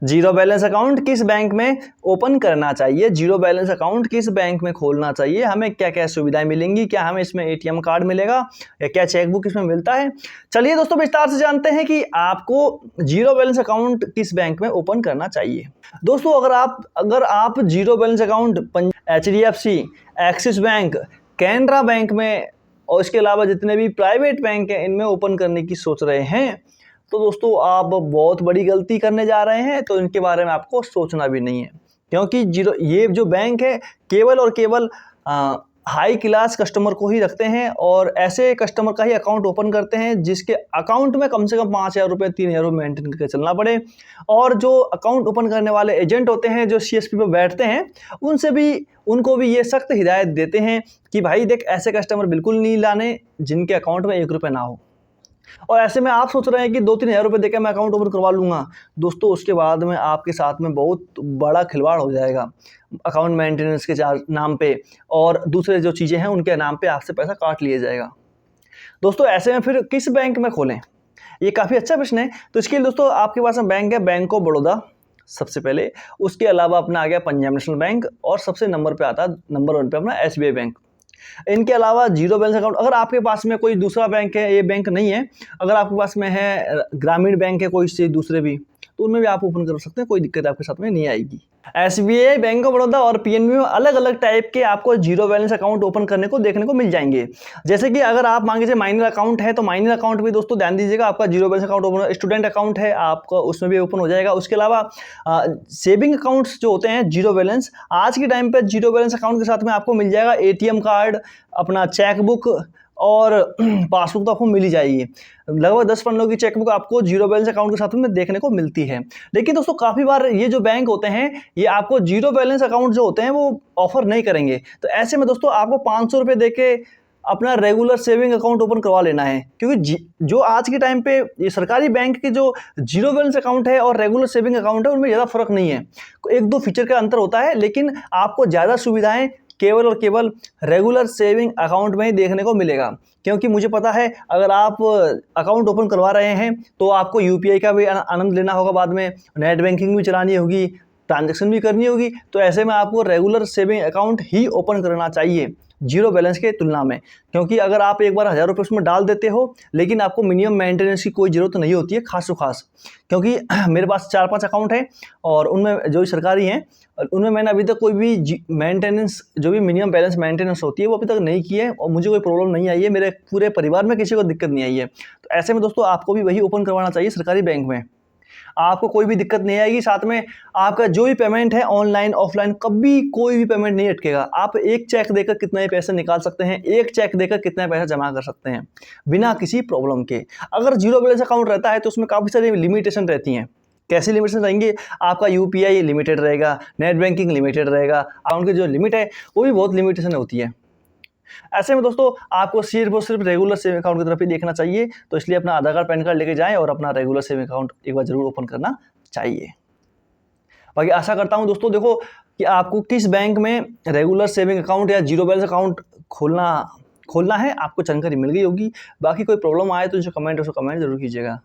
Zero balance account किस bank में open करना चाहिए, जीरो बैलेंस अकाउंट किस बैंक में खोलना चाहिए, हमें क्या क्या सुविधाएं मिलेंगी, क्या हमें इसमें एटीएम कार्ड मिलेगा या क्या चेकबुक इसमें मिलता है। चलिए दोस्तों विस्तार से जानते हैं कि आपको जीरो बैलेंस अकाउंट किस बैंक में ओपन करना चाहिए। दोस्तों अगर आप zero balance account HDFC, axis bank, Canara bank में और इसके अलावा जितने भी प्राइवेट बैंक हैं इनमें ओपन करने की सोच रहे हैं तो दोस्तों आप बहुत बड़ी गलती करने जा रहे हैं। तो इनके बारे में आपको सोचना भी नहीं है, क्योंकि ये जो बैंक है केवल और केवल हाई क्लास कस्टमर को ही रखते हैं और ऐसे कस्टमर का ही अकाउंट ओपन करते हैं जिसके अकाउंट में कम से कम 5,000 रुपये 3,000 रुपये मेंटेन करके चलना पड़े। और जो अकाउंट ओपन करने वाले एजेंट होते हैं जो CSP पर बैठते हैं उनको भी ये सख्त हिदायत देते हैं कि भाई देख ऐसे कस्टमर बिल्कुल नहीं लाने जिनके अकाउंट में 1 रुपये ना हो। और ऐसे में आप सोच रहे हैं कि 2-3 हज़ार रुपये देकर मैं अकाउंट ओपन करवा लूँगा, दोस्तों उसके बाद में आपके साथ में बहुत बड़ा खिलवाड़ हो जाएगा अकाउंट मेंटेनेंस के नाम पे और दूसरे जो चीज़ें हैं उनके नाम पे आपसे पैसा काट लिया जाएगा। दोस्तों ऐसे में फिर किस बैंक में खोलें, ये काफ़ी अच्छा प्रश्न है। तो इसके लिए दोस्तों आपके पास में बैंक है बैंक ऑफ बड़ौदा सबसे पहले, उसके अलावा अपना आ गया पंजाब नेशनल बैंक और सबसे नंबर 1 पे अपना SBI बैंक। इनके अलावा जीरो बैलेंस अकाउंट अगर आपके पास में कोई दूसरा बैंक है, ये बैंक नहीं है, अगर आपके पास में है ग्रामीण बैंक है कोई से दूसरे भी, तो उनमें भी आप ओपन कर सकते हैं, कोई दिक्कत आपके साथ में नहीं आएगी। SBI, बैंक ऑफ बड़ौदा और PNB में अलग अलग टाइप के आपको जीरो बैलेंस अकाउंट ओपन करने को देखने को मिल जाएंगे। जैसे कि अगर आप मान लीजिए माइनर अकाउंट है तो माइनर अकाउंट भी दोस्तों ध्यान दीजिएगा आपका zero balance account open, student account है आपका उसमें भी ओपन हो जाएगा। उसके अलावा सेविंग अकाउंट्स जो होते हैं जीरो बैलेंस, आज के टाइम पर जीरो बैलेंस अकाउंट के साथ में आपको मिल जाएगा ATM कार्ड, अपना चेकबुक और पासबुक तो आपको मिल ही जाएगी। लगभग 10 पन्नों की चेकबुक आपको जीरो बैलेंस अकाउंट के साथ में देखने को मिलती है। लेकिन दोस्तों काफ़ी बार ये जो बैंक होते हैं ये आपको जीरो बैलेंस अकाउंट जो होते हैं वो ऑफर नहीं करेंगे। तो ऐसे में दोस्तों आपको 500 रुपये दे के अपना रेगुलर सेविंग अकाउंट ओपन करवा लेना है, क्योंकि जो आज के टाइम पे ये सरकारी बैंक के जो जीरो बैलेंस अकाउंट है और रेगुलर सेविंग अकाउंट है उनमें ज़्यादा फर्क नहीं है, 1-2 फीचर का अंतर होता है, लेकिन आपको ज़्यादा सुविधाएं केवल और केवल रेगुलर सेविंग अकाउंट में ही देखने को मिलेगा। क्योंकि मुझे पता है अगर आप अकाउंट ओपन करवा रहे हैं तो आपको UPI का भी आनंद लेना होगा, बाद में नेट बैंकिंग भी चलानी होगी, ट्रांजैक्शन भी करनी होगी। तो ऐसे में आपको रेगुलर सेविंग अकाउंट ही ओपन करना चाहिए जीरो बैलेंस के तुलना में, क्योंकि अगर आप एक बार 1,000 रुपये उसमें डाल देते हो लेकिन आपको मिनिमम मेंटेनेंस की कोई ज़रूरत नहीं होती है खास। क्योंकि मेरे पास 4-5 अकाउंट हैं और उनमें जो सरकारी हैं उनमें मैंने अभी तक कोई भी मेंटेनेंस जो भी मिनिमम बैलेंस मेंटेनेंस होती है वो अभी तक नहीं की है और मुझे कोई प्रॉब्लम नहीं आई है, मेरे पूरे परिवार में किसी को दिक्कत नहीं आई है। तो ऐसे में दोस्तों आपको भी वही ओपन करवाना चाहिए सरकारी बैंक में, आपको कोई भी दिक्कत नहीं आएगी। साथ में आपका जो भी पेमेंट है ऑनलाइन ऑफलाइन कभी कोई भी पेमेंट नहीं अटकेगा। आप एक चेक देकर कितना ही पैसे निकाल सकते हैं, एक चेक देकर कितना पैसा जमा कर सकते हैं बिना किसी प्रॉब्लम के। अगर जीरो बैलेंस अकाउंट रहता है तो उसमें काफ़ी सारी लिमिटेशन रहती हैं। कैसी लिमिटेशन रहेंगी, आपका UPI लिमिटेड रहेगा, नेट बैंकिंग लिमिटेड रहेगा, अकाउंट की जो लिमिट है वो भी बहुत लिमिटेशन होती है। ऐसे में दोस्तों आपको सिर्फ रेगुलर सेविंग अकाउंट की तरफ ही देखना चाहिए। तो इसलिए अपना आधार कार्ड पैन कार्ड लेके जाएं और अपना रेगुलर सेविंग अकाउंट एक बार जरूर ओपन करना चाहिए। बाकी आशा करता हूं दोस्तों देखो कि आपको किस बैंक में रेगुलर सेविंग अकाउंट या जीरो बैलेंस अकाउंट खोलना है आपको जानकारी मिल गई होगी। बाकी कोई प्रॉब्लम आए तो जो कमेंट है उसको कमेंट जरूर कीजिएगा।